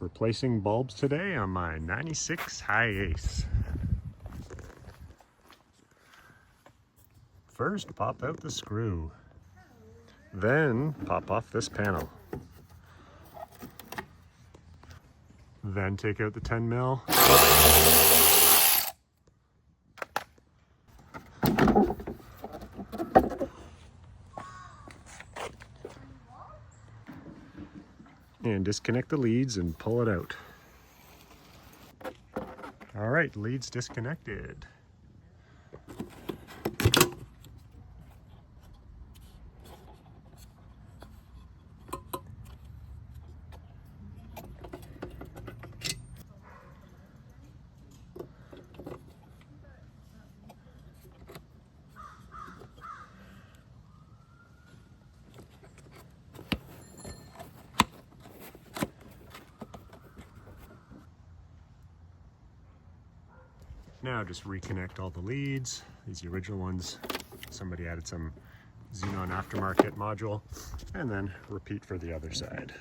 Replacing bulbs today on my 96 Hiace. First, pop out the screw. Then, pop off this panel. Then take out the 10 mil. And disconnect the leads and pull it out. All right, leads disconnected. Now just reconnect all the leads. These are the original ones. Somebody added some Xenon aftermarket module, and then repeat for the other side.